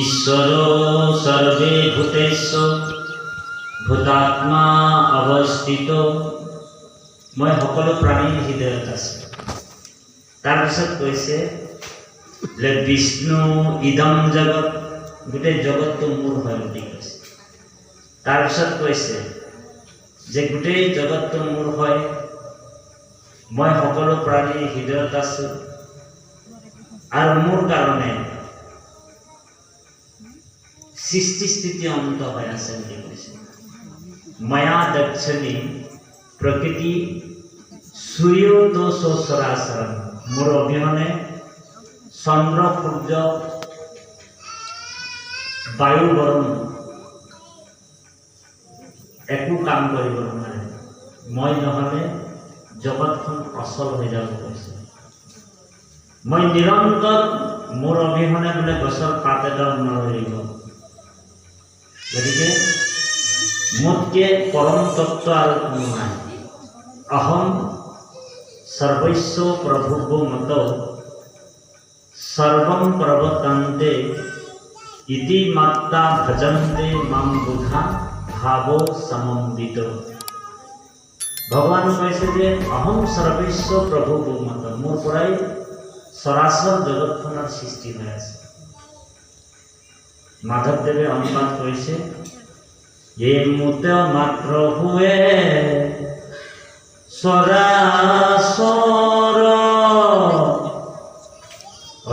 ঈশ্বৰো সৰ্বে ভূতেষু ভূতাত্মা অৱস্থিত। মই সকলো প্ৰাণীৰ হৃদয়ত আছো। তাৰপিছত কৈছে যে বিষ্ণু ইদম জগত, গোটেই জগতটো মোৰ হয় বুলি কৈছে। তাৰপিছত কৈছে যে গোটেই জগতটো মোৰ হয়, মই সকলো প্ৰাণীৰ হৃদয়ত আছো আৰু মোৰ কাৰণে সৃষ্টি স্থিতি অন্ত হৈ আছে বুলি কৈছে। মায়া দক্ষিণী প্ৰকৃতি সূৰ্যদোষ চৰাচৰ, মোৰ অবিহনে চন্দ্ৰ সূৰ্য বায়ু বৰুণ একো কাম কৰিব নোৱাৰে। মই নহ'লে জগতখন অচল হৈ যাব কৈছে। মই নিৰন্তৰ, মোৰ অবিহনে বোলে গছৰ পাত এডাল নলৰিব। গতিকে মোতকে পৰম তত্ত্ব আৰু কোনো নাই। অহম সৰ্বস্ব প্ৰভুব মত সৰ্বম প্ৰৱৰ্তন্তে ইতি মাত্ৰা ভজন্তে মাম বুধা ভাৱ সমন্বিত। ভগৱান কৈছে যে অহম সৰ্বস্ব প্ৰভুব মত, মোৰ পৰাই চৰাচৰ জগতখনৰ সৃষ্টি হৈ আছে। মাধৱদেৱে অনুবাদ কৰিছে, এই মুত মাত্ৰ হুৱে চৰাচৰ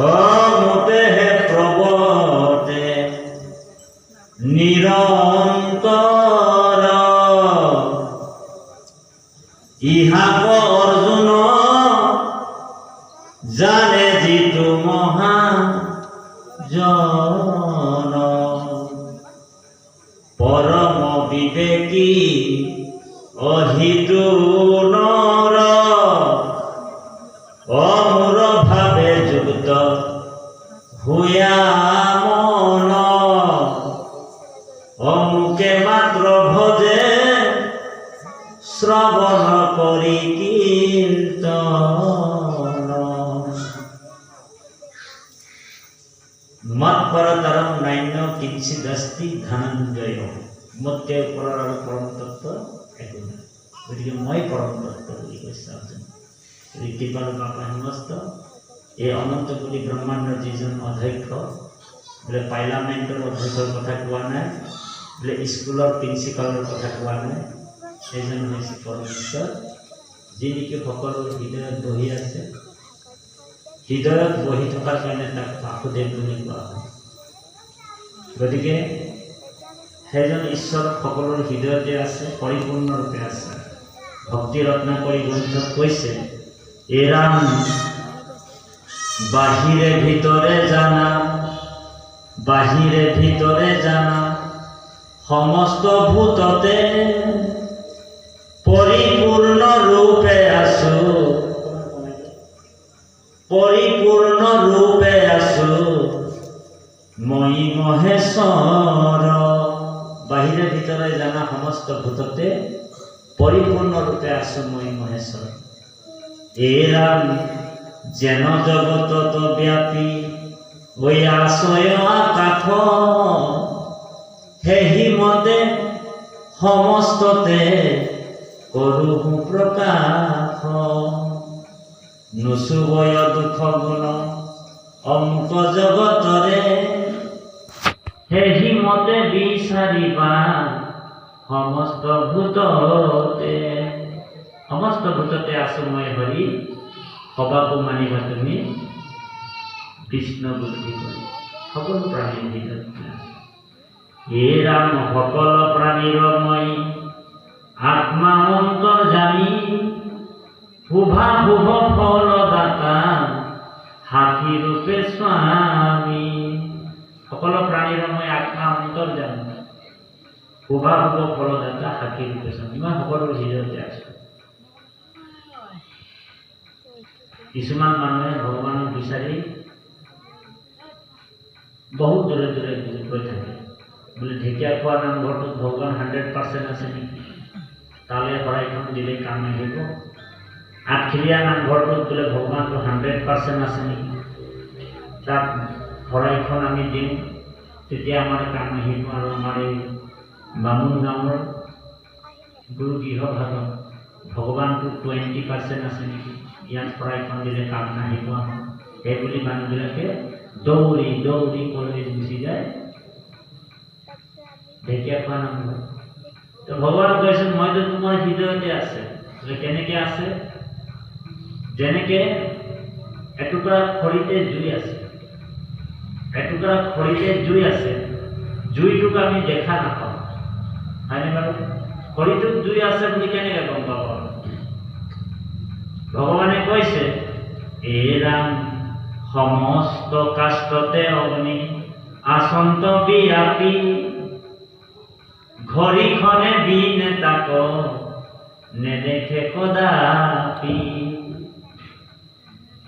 অমুতেহে প্ৰৱৰ্তে নিৰন্তৰ। ইহাক অৰ্জুন জানে যিটো মহাজন, পৰম বিবেকী অহিতু নৰ, অমূৰ ভাৱে যুক্ত হুয়া মন, অমুকে মাত্ৰ ভজে শ্ৰৱণ কৰি কীৰ্তন। মত পৰতৰম নান্য কিঞ্চিদস্তি ধনঞ্জয়, মোতকে ওপৰৰ আৰু পৰম তত্ত্ব একো নাই। গতিকে মই পৰম তত্ত্ব বুলি কৈছে অৰ্জুন। ঋতিপাল বাপা সমস্ত এই অনন্ত কোটি ব্ৰহ্মাণ্ডৰ যিজন অধ্যক্ষ, বোলে পাৰ্লামেণ্টৰ অধ্যক্ষৰ কথা কোৱা নাই, বোলে স্কুলৰ প্ৰিন্সিপালৰ কথা কোৱা নাই, সেইজন হৈছে পৰমেশ্বৰ, যি নেকি সকলো হৃদয়ত বহি আছে। হৃদয়ত বহি থকাৰ কাৰণে তাক বাসুদেৱ বুলি কোৱা হয়। গতিকে সেইজন ঈশ্বৰ সকলোৰ হৃদয়তে আছে, পৰিপূৰ্ণৰূপে আছে। ভক্তি ৰত্নাকৰী গ্ৰন্থত কৈছে, এৰাম বাহিৰে ভিতৰে জানা, বাহিৰে ভিতৰে জানা, সমস্ত ভূততে পৰিপূৰ্ণ ৰূপে আছো, পৰিপূৰ্ণ ৰূপে আছো মই মহেশ্বৰ। বাহিৰে ভিতৰে জানা সমস্ত ভূততে পৰিপূৰ্ণ ৰূপে আছো মই মহেশ্বৰ। এৰাম যেন জগতত ব্যাপী হৈ আছয় আকাশ, সেহি মতে সমস্ততে কৰো প্ৰকাশ। নুচুবয় দুখ গুণ অংক জগতৰে, সেহি মতে বিচাৰিবা সমস্ত ভূততে। সমস্ত ভূততে আছো মই হৰি, সবাকো মানিবা তুমি কৃষ্ণ বুদ্ধি কৰি। সকলো প্ৰাণীৰ ভিতৰত আছে। হে ৰাম সকল প্ৰাণীৰ মই আত্মা অন্তৰ জানি, শুভা শুভ ফল দাতা সাক্ষী ৰূপে স্বামী। সকল প্ৰাণীৰ মই আত্মা অন্তৰ জানি, শুভা শুভ ফল দাতা সাক্ষী ৰূপে স্বামী। মই সকলোৰ হৃদয়তে আছো। কিছুমান মানুহে ভগৱানক বিচাৰি বহুত দূৰে দূৰে গৈ থাকে। বোলে ঢেকীয়াখোৱা নামঘৰটোত ভগৱান 100% আছে নেকি, তালৈ শৰাইখন দিলে কাম আহিব। আঠখেলীয়া নামঘৰটোত বোলে ভগৱানটো 100% আছে নেকি, তাত শৰাইখন আমি দিওঁ, তেতিয়া আমাৰ কাম আহিব আৰু আমাৰ এই বামুণ গাঁৱৰ গুৰু গৃহভাগত ভগৱানটো 20% আছে নেকি, ইয়াত শৰাইখন দিলে কাম নাহিব আমাৰ, সেইবুলি মানুহবিলাকে দৌৰি দৌৰি কলেজ গুচি যায়, ঢেকীয়া খোৱা নাম। তো ভগৱান কৈছে মইতো তোমাৰ হৃদয়তে আছে। কেনেকে আছে? যেনেকে এটুকুৰা খৰিতে জুই আছে, এটুকুৰা খৰিতে জুই আছে, জুইটোক আমি দেখা নাপাওঁ, হয়নে বাৰু? খৰিটোত জুই আছে বুলি কেনেকে গম পাব? ভগৱানে কৈছে এই ৰাম সমস্ত কাষ্টতে অগ্নি আসন্ত বিয়াপি, ঘড়ীখনে বিন তাক নেদেখে কদাপি,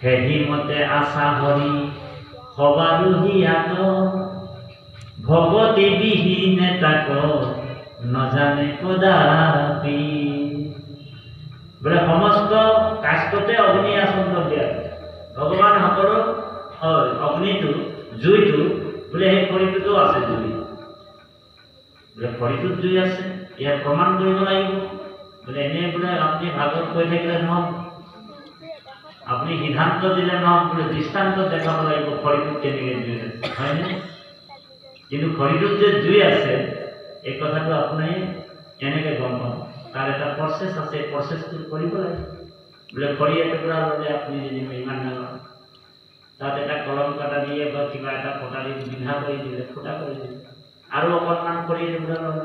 হেহিমতে আশা হৰি সবাৰো হিয়াত, ভগতি বিহীনে তাক নজানে কদাপি। বোলে সমস্ত কাষ্টতে অগ্নি আসন্ত বিয়াপি, ভগৱান সকলো অগ্নিটো জুইটো বোলে সেই খৰিটোতো আছে জুই, বোলে খৰিটোত জুই আছে, ইয়াৰ প্ৰমাণ কৰিব লাগিব। বোলে এনেই বোলে আপুনি ভাগত কৈ থাকিলে নহ'ব, আপুনি সিদ্ধান্ত দিলে নহ'ব, বোলে দৃষ্টান্ত দেখাব লাগিব খৰিটোত কেনেকৈ জুই আছে, হয়নে? কিন্তু খৰিটোত যে জুই আছে এই কথাটো আপুনি কেনেকৈ গম পাব? তাৰ এটা প্ৰচেছ আছে, প্ৰচেছটো কৰিব লাগিব। বোলে খৰি এটুকুৰা ল'লে আপুনি যদি ইমান ডাঙৰ, তাত এটা কলম কাটা দিয়ে বা কিবা এটা কটাৰী বিন্ধা কৰি দিলে, ফুটা কৰি দিলে, আৰু অকণমান খৰি এটুকুৰা ল'লে,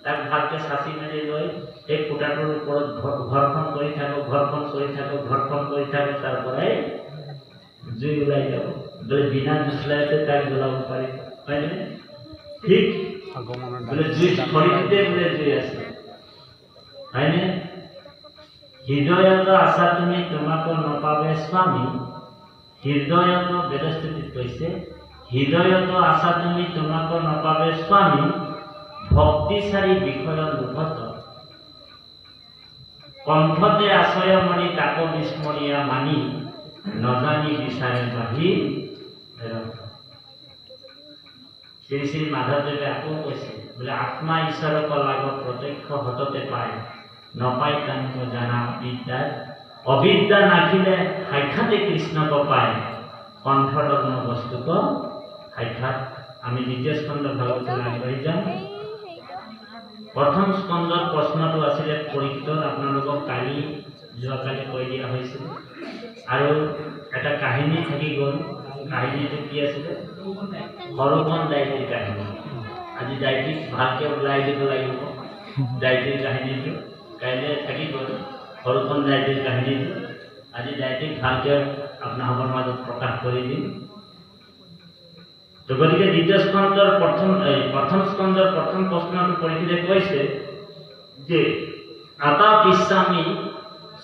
তাক ভালকৈ চাচি মেলি লৈ এই ফুটাটোৰ ওপৰত ঘৰখন কৰি থাকক, ঘৰখন কৰি থাকক, ঘৰখন কৰি থাকক, তাৰ পৰাই জুই ওলাই যাব। বিনা জুচলাইতে তাক জ্বলাব পাৰিব, হয়নে? ঠিক বোলে জুই খৰিতে বোলে জুই আছে, হয়নে? হৃদয়ত আছা তুমি তোমাক নপাবে স্বামী, হৃদয়ত বেদস্থিতিত কৈছে হৃদয়ত আছা তুমি তোমাক নপাবে স্বামী, ভক্তিচাৰী বিষয় লোভত, কণ্ঠতে আশ্ৰয় মৰি তাক বিস্মৰীয়া মানি, নজানি বিচাৰে বাহিৰ। শ্ৰী শ্ৰী মাধৱদেৱে আকৌ কৈছে বোলে আত্মা ঈশ্বৰক লাগত প্ৰত্যক্ষ হততে পায়, নপায় তাংক জানা অবিদ্যাত, অবিদ্যা নাখিলে সাক্ষাতে কৃষ্ণক পায়, কণ্ঠলগ্ন বস্তুক সাক্ষাৎ। আমি দ্বিতীয় স্কন্ধ ভাগৱতলৈ আগবাঢ়ি যাম। প্ৰথম স্কন্ধৰ প্ৰশ্নটো আছিলে পৰীক্ষিতৰ, আপোনালোকক যোৱাকালি কৈ দিয়া হৈছিল, আৰু এটা কাহিনী থাকি গ'ল। কাহিনীটো কি আছিলে? সৰুখন ডায়েৰীৰ কাহিনী। আজি ডায়েৰীত ভালকৈ ওলাই দিব লাগিব ডায়েৰীৰ কাহিনীটো, কাইলৈ থাকি গ'ল সৰুখন ডায়েৰীৰ কাহিনীটো। আজি ডায়েৰীত ভালকৈ আপোনালোকৰ মাজত প্ৰকাশ কৰি দিম। তো গতিকে দ্বিতীয় স্কন্ধৰ প্ৰথম স্কন্ধৰ প্ৰথম প্ৰশ্নটো পৰীক্ষিতে কৈছে যে আতা পিস্বামী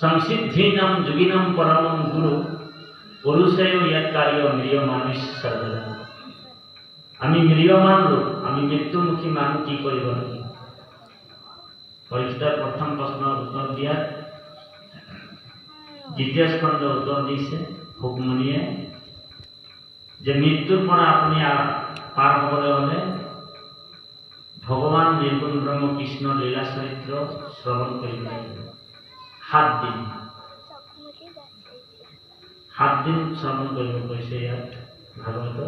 সংসিদ্ধীনাম যোগিনাম পৰমম গুৰু, পুৰুষেও ইয়াত কাৰ্য মৃয়মানুষ সৰ্বদা। আমি মৃয়মান লোক, আমি মৃত্যুমুখী মানুহ কি কৰিব লাগিব? পৰীক্ষিতৰ প্ৰথম প্ৰশ্নৰ উত্তৰ দিয়াত দ্বিতীয় স্কন্ধ উত্তৰ দিছে ভোগমণিয়ে যে মৃত্যুৰ পৰা আপুনি পাৰ হ'বলৈ হ'লে ভগৱান নিৰ্গুণ ব্ৰহ্ম কৃষ্ণৰ লীলা চৰিত্ৰ শ্ৰৱণ কৰিব লাগিব। 7 দিন শ্ৰৱণ কৰিব কৈছে ইয়াত ভাগৱতত।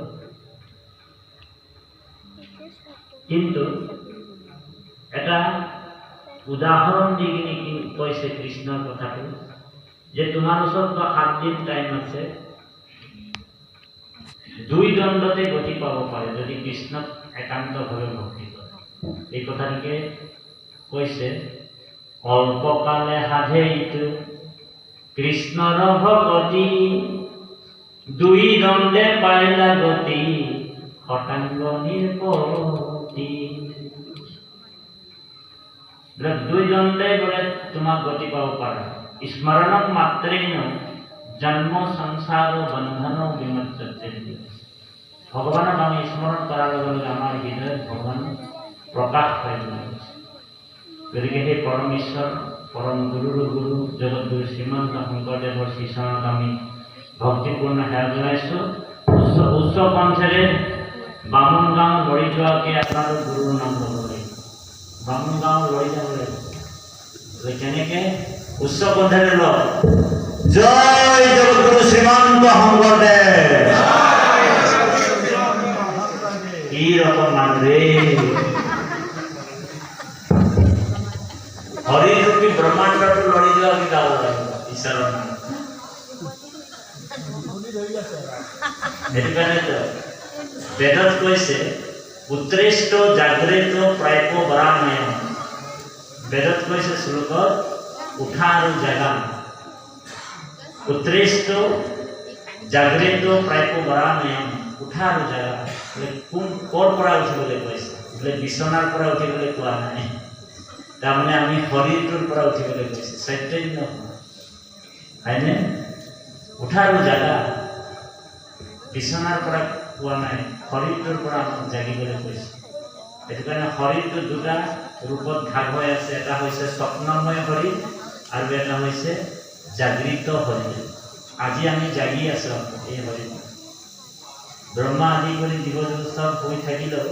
কিন্তু এটা উদাহৰণ দি কিনে কৈছে কৃষ্ণৰ কথাটো যে তোমাৰ ওচৰত 7 দিন টাইম আছে, 2 দণ্ডতে গতি পাব পাৰে যদি কৃষ্ণক একান্তভাৱে ভক্তি কৰে। এই কথাটিকে কৈছে অল্পকালে সাধে ইটো কৃষ্ণৰ ভকতি, 2 দণ্ডে পাইলা গতি শতাংগ নিৰ্পতি। 2 দণ্ডে বোলে তোমাক গতি পাব পাৰা। স্মৰণক মাত্ৰেন জন্ম সংসাৰ বন্ধন বিমোচতে। ভগৱানক আমি স্মৰণ কৰাৰ লগে লগে আমাৰ হৃদয়ত ভগৱান প্ৰকাশ হৈ গৈছে। গতিকে সেই পৰম ঈশ্বৰ পৰম গুৰুৰ গুৰু জগতগুৰু শ্ৰীমন্ত শংকৰদেৱৰ শ্ৰীচৰণত আমি ভক্তিপূৰ্ণ সেৱা জনাইছোঁ। উচ্চ কণ্ঠেৰে বামুণগাঁও লৰি যোৱাকৈ আপোনালোক গুৰুৰ নাম ল'ব লাগিব। বামুণগাঁও লৰি যাব লাগিব। কেনেকৈ? উচ্চ কণ্ঠেৰে লওক, জয় জগতগুৰু শ্ৰীমন্ত শংকৰদেৱ। কি ৰকম মানুহ ৰে! হৰিৰূপী ব্ৰহ্মাণ্ডটো লৰি যোৱাকৈ গাব লাগিব ঈশ্বৰৰ নাম। সেইটো কাৰণেতো বেদত কৈছে উত্তৰেষ্ট জাগ্ৰত প্ৰাপ্য বৰাময়। বেদত কৈছে শ্লোকত উঠা আৰু জাগা। উত্তৰেষ্ট জাগ্ৰত প্ৰাপ্য বৰাময়, উঠা আৰু জাগা। কোন ক'ৰ পৰা উঠিবলৈ কৈছে? বোলে বিচনাৰ পৰা উঠিবলৈ কোৱা নাই, তাৰমানে আমি শৰীৰটোৰ পৰা উঠিবলৈ কৈছে। চৈতন্য হয়নে? উঠা আৰু জাগা বিচনাৰ পৰা কোৱা নাই, শৰীৰটোৰ পৰা আমাক জাগিবলৈ কৈছে। সেইটো কাৰণে শৰীৰটো দুটা ৰূপত ভাগ হৈ আছে। এটা হৈছে স্বপ্নময় শৰীৰ আৰু এটা হৈছে জাগৃত শৰীৰ। আজি আমি জাগি আছোঁ এই শৰীৰ। ব্ৰহ্মা আদি কৰি জীৱ জন্তু চব হৈ থাকিলেও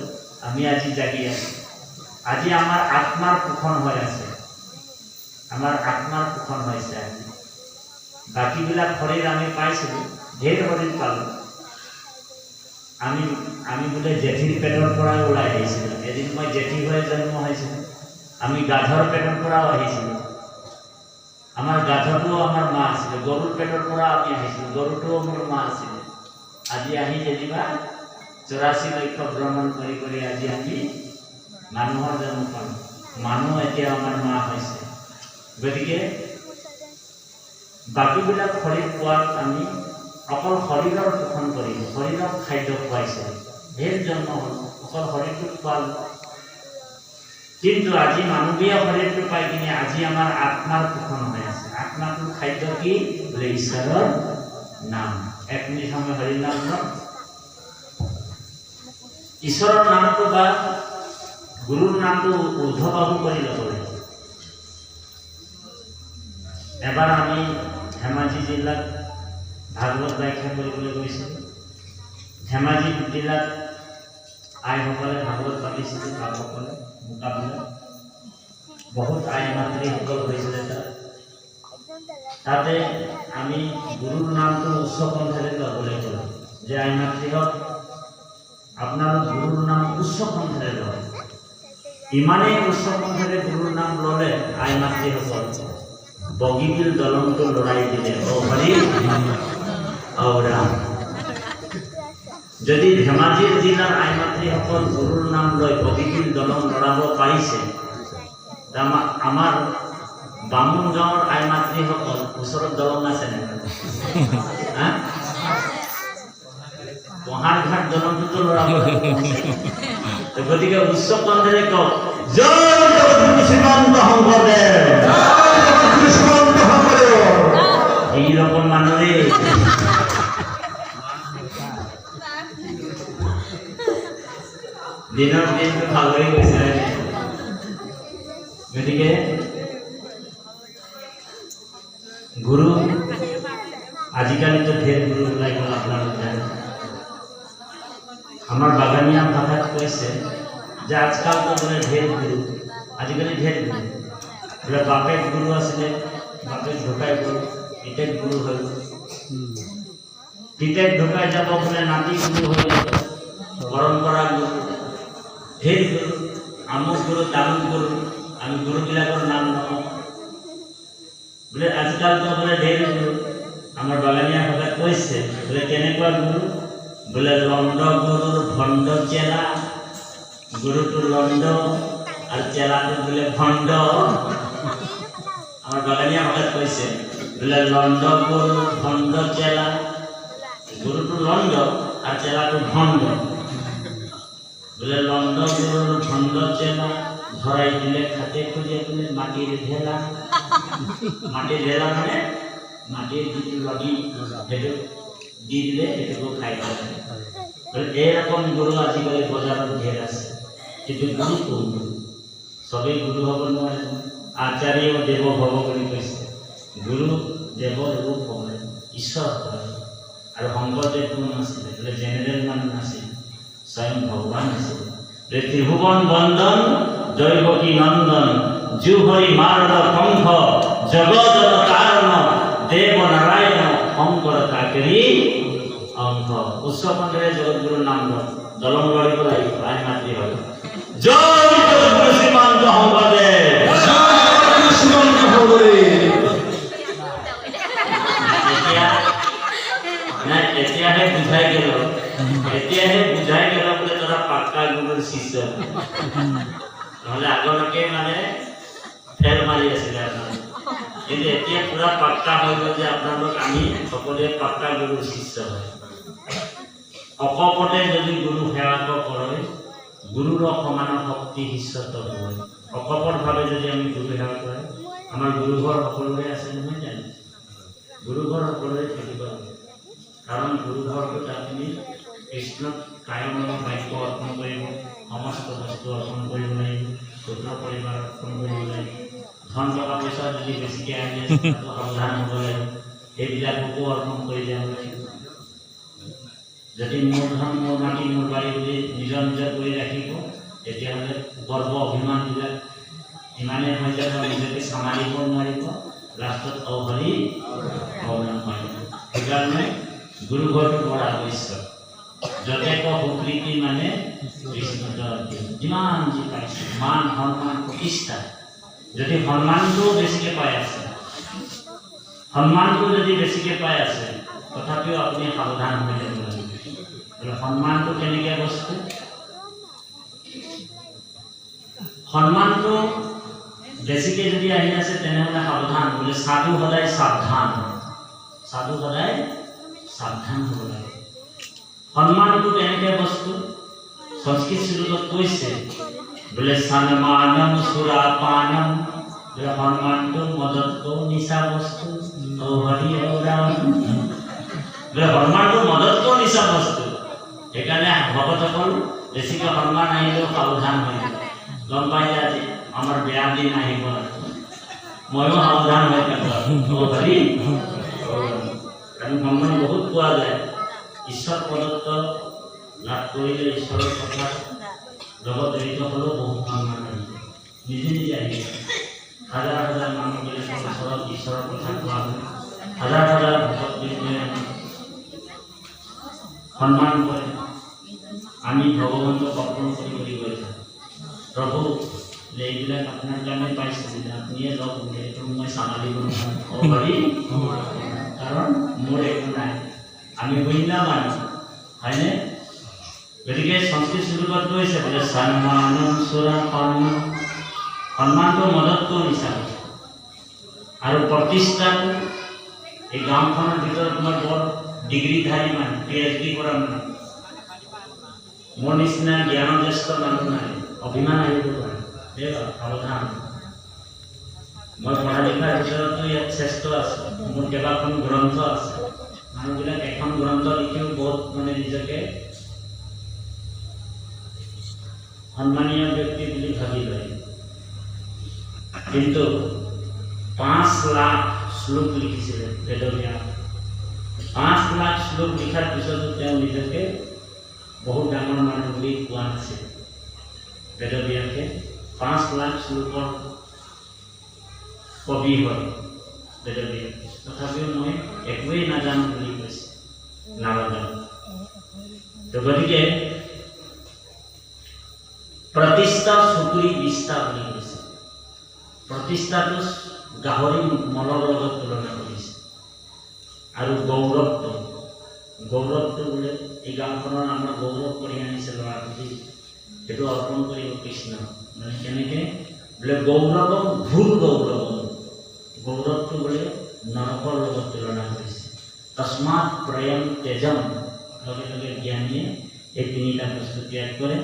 আমি আজি জাগি আছোঁ। আজি আমাৰ আত্মাৰ পোষণ হৈ আছে, আমাৰ আত্মাৰ পোষণ হৈছে আজি। বাকীবিলাক শৰীৰ আমি পাইছিলোঁ, ঢেৰ শৰীৰ পালোঁ। আমি বোলে জেঠীৰ পেটৰ পৰা ওলাই আহিছিলোঁ। এদিন মই জেঠী হৈ জন্ম হৈছিলোঁ। আমি গাধৰ পেটৰ পৰাও আহিছিলোঁ। আমাৰ গাধটোও আমাৰ মা আছিলে। গৰুৰ পেটৰ পৰা আমি আহিছিলোঁ, গৰুটোও মোৰ মা আছিলে। আজি আহি যেনিবা 84 লক্ষ ভ্ৰমণ কৰি কৰি আজি আমি মানুহৰ জন্ম পালোঁ। মানুহ এতিয়া আমাৰ মা হৈছে। গতিকে বাকীবিলাক শৰীৰ পোৱাত আমি অকল শৰীৰৰ পোষণ কৰিলোঁ, শৰীৰৰ খাদ্য খুৱাইছিলোঁ। ঢেৰ জন্ম হ'ল, অকল শৰীৰটো খোৱালোঁ। কিন্তু আজি মানৱীয় শৰীৰটো পাই কিনে আজি আমাৰ আত্মাৰ পোষণ হৈ আছে। আত্মাটোৰ খাদ্য কি? বোলে ঈশ্বৰৰ নাম। এক মিনিট সময় হৰিৰ নাম লওক। ঈশ্বৰৰ নামটো বা গুৰুৰ নামটো ঊৰ্ধ্ববাহু কৰি ল'ব লাগিব। এবাৰ আমি ধেমাজি জিলাত ভাগৱত ব্যাখ্যা কৰিবলৈ গৈছিলোঁ। ধেমাজি জিলাত আইসকলে ভাগৱত পাতিছিলে, বাপসকলে মোকাবিলা বহুত আই মাতৃসকল হৈছিলে তাতে আমি গুৰুৰ নামটো উচ্চ কণ্ঠেৰে ল'বলৈ ক'লোঁ যে আই মাতৃহক আপোনালোক গুৰুৰ নাম উচ্চ কণ্ঠেৰে লয়। ইমানেই উচ্চ কণ্ঠেৰে গুৰুৰ নাম ল'লে আই মাতৃসকল বগীবিল দলংটো লৰাই দিলে। যদি ধেমাজিৰ জিলাৰ আই মাতৃসকল গুৰুৰ নাম লৈ বগীবিল দলং লৰাব পাৰিছে, আমাৰ বামুণগাঁৱৰ আই মাতৃসকল ওচৰত দলং আছে নে? পহাৰঘাট দলংটোতো লৰাব। গতিকে উচ্চ কণ্ঠেৰে কওক, জয় জগতগুৰু শ্ৰীমন্ত শংকৰদেৱ। এইরকম মানুষে দিনের দিন তো ভালোই গেছে। গতিকে গুরু আজিকালি তো ঢের গুরু ওলাই গেল। আপনার আমার বাগানিয়া ভাষাত কৈছে যে আজকাল তো বলে ঢের গুরু, আজিকালি ঢের গুরু। বলে বাপেক গুরু আসলে বাপেক ঢোকাই গেল, পিতেক গুরু হল। পিতেক ঢোকাই যাব বলে নাতি গুরু হল, পরম্পরা গুরু, ঢের গুরু, আমুক গুরু তামুক গুরু। আমি গুৰুবিলাকৰ নাম নকওঁ। বলে আজকাল তো বলে ঢেৰ গুৰু। আমাৰ বাগানিয়া ভাষাত কৈছে বলে কেনেকুৱা গুরু? বলে লণ্ড গুরুর ভণ্ড চেলা, গুরুটো লণ্ড আর চেলাটো বলে ভণ্ড। আমার বাগানিয়া ভাষাত কৈছে বলে লণ্ড গুরু ভণ্ড চেলা, গুরুটো লণ্ড আর চেলাটো ভণ্ড। বলে লণ্ড গুরুর ভণ্ড চেলা ধরাই দিলে খাতে খুঁজে খুঁজে মাটির ঢেলা। মাটির ঢেলা মানে মাটির যিটো লগি সেইটো দি দিলে এটুকু খাই দিলে। এরকম গুরু আজিকালি বজাৰত ঢেৰ আছে। কিন্তু গুৰু কোন? সবেই গুৰু হ'ব নোৱাৰে। আচাৰ্য দেৱ ভৱ বুলি কৈছে। গুৰু দেৱৰ ৰূপ হয়, ঈশ্বৰ হয়। আৰু শংকৰদেৱ কোন আছিলে? বোলে জেনেৰেল মানুহ নাছিল, স্বয়ং ভগৱান আছে। ত্ৰিভুৱন বন্দন দৈৱকী নন্দন জুহৰি মাৰদ কণ্ঠ জগতৰ কাৰণ দেৱ নাৰায়ণ শংকৰ কাকেৰী অংশ। উচ্চ কণ্ঠৰে জগতগুৰুৰ নাম দলং লৰিব লাগিব। আই মাতৃ হয় জয় জগতগুৰু শ্ৰীমন্ত শংকৰদেৱ। এতিয়াহে বুঝাই গেল বোলে তোৰা পাক্কা গুৰুৰ শিষ্য, নহলে আগলৈকে মানে ফেৰ মাৰি আছিলে আপোনালোক, কিন্তু এতিয়া পুৰা পাক্কা হৈ গ'ল যে আপোনালোক আমি সকলোৱে পাক্কা গুৰুৰ শিষ্য হয়। অকপটে যদি গুৰু সেৱাক কৰে গুৰুৰ সমান শক্তি শিষ্যত্ব হয়। অকপটভাৱে যদি আমি গুৰু সেৱা কৰে, আমাৰ গুৰুঘৰ সকলোৰে আছে নহয় জানো? গুৰুঘৰ সকলোৰে থাকিব লাগে, কাৰণ গুৰুঘৰটোত আপুনি কৃষ্ণক কায়মূলক বাক্য অৰ্পণ কৰিব, সমস্ত বস্তু অৰ্পণ কৰিব লাগিব, পুত্ৰ পৰিবাৰ অৰ্পণ কৰিব লাগিব, ধন টকা পইচা যদি বেছিকৈ আহি আছে সাৱধান হ'ব লাগিব, সেইবিলাককো অৰ্পণ কৰি যাব লাগিব। যদি মোৰ ধন মোৰ মাটি মোৰ বাৰী বুলি নিজৰ কৰি ৰাখিব, তেতিয়াহ'লে গৰ্ব অভিমানবিলাক ইমানেই হৈ যাব নিজকে চম্ভালিব নোৱাৰিব, লাষ্টত অহৰি অৱদান হয়। সেইকাৰণে গুৰুঘৰটো বৰ আৱশ্যক। যতেক সুকৃতি মানে যিমান যি পাইছে মান সন্মান প্ৰতিষ্ঠা, যদি সন্মানটো বেছিকৈ পাই আছে, সন্মানটো যদি বেছিকৈ পাই আছে, তথাপিও আপুনি সাৱধান হৈ যাব লাগিব। সন্মানটো কেনেকৈ বস্তু? সন্মানটো বেছিকৈ যদি আহি আছে তেনেহ'লে সাৱধান। বোলে সাধু সদায় সাৱধান, সাধু সদায় সাৱধান হ'ব লাগে। সন্মানটো কেনেকৈ বস্তু? সংস্কৃত শ্লোকত কৈছে বোলে সন্মানম সুৰাপানম, বোলে সন্মানটো মদতকৈ নিচা বস্তু। বোলে সন্মানটো মদতকৈ নিচা বস্তু। সেইকাৰণে ভকতসকল বেছিকৈ সন্মান আহিলেও সাৱধান হৈ গম পাই যে আজি আমাৰ বেয়া দিন আহিব, ময়ো সাৱধান হৈ থাকোঁ। কাৰণ সন্মান বহুত পোৱা যায়। ঈশ্বৰ প্ৰদত্ত লাভ কৰিলে ঈশ্বৰৰ কথা লগত জড়িত হ'লেও বহুত সন্মান আহিব, নিজে নিজে আহিব। হাজাৰ হাজাৰ মানুহবিলাকৰ ওচৰত ঈশ্বৰৰ কথা কোৱা হয়, হাজাৰ হাজাৰ ভকতবিলাকে সন্মান কৰে। আমি ভগৱন্তক অৰ্পণ কৰি গৈ থাকোঁ। প্ৰভু এইবিলাক আপোনাৰ কাৰণে পাইছে, আপুনিয়ে লওক, এইটো মই চম্ভালিব নোৱাৰিম, কাৰণ মোৰ একো নাই, আমি শূন্য মানুহ, হয়নে? গতিকে সংস্কৃত শ্লোকত কৈছে বোলে সন্মান সুৰাপানম, সন্মানটো মদতকৈ নিচা আৰু প্ৰতিষ্ঠাটো। এই গাঁওখনৰ ভিতৰত মই বৰ ডিগ্ৰীধাৰী মানুহ, PhD কৰা মানুহ, মোৰ নিচিনা জ্ঞানজ্যেষ্ঠ মানুহ নাই, অভিমান আহিব পাৰে। সাৱধান। মই পঢ়া লিখাৰ ভিতৰতো ইয়াত শ্ৰেষ্ঠ আছোঁ, মোৰ কেইবাখন গ্ৰন্থ আছে। মানুহবিলাক এখন গ্ৰন্থ লিখিও বহুত মানে নিজকে সন্মানীয় ব্যক্তি বুলি ভাবি লয়, কিন্তু 5 লাখ শ্লোক লিখিছিলে বেদব্যাস। 5 লাখ শ্লোক লিখাৰ পিছতো তেওঁ নিজকে বহুত ডাঙৰ মানুহ বুলি কোৱা নাছিল। বেদব্যাসে 5 লাখ শ্লোকৰ কবি হয় বেদব্যাস, তথাপিও মই একোৱেই নাজানো বুলি কৈছে, নাজানো। তো গতিকে প্ৰতিষ্ঠা চুকুৰি বিষ্ঠা বুলি কৈছে। প্ৰতিষ্ঠাটো গাহৰি মলৰ লগত তুলনা কৰিছে। আৰু গৌৰৱটো বোলে এই গাঁওখনৰ আমাৰ গৌৰৱ কৰি আনিছে ল'ৰাটো, সেইটো অৰ্পণ কৰিব কৃষ্ণ। মানে কেনেকৈ বোলে গৌৰৱম ভূল গৌৰৱটো বোলে নৰকৰ লগত তুলনা কৰিছে। তস্মাৎ প্ৰয়ম তেজম, লগে লগে জ্ঞানীয়ে এই 3টা বস্তু ত্যাগ কৰে।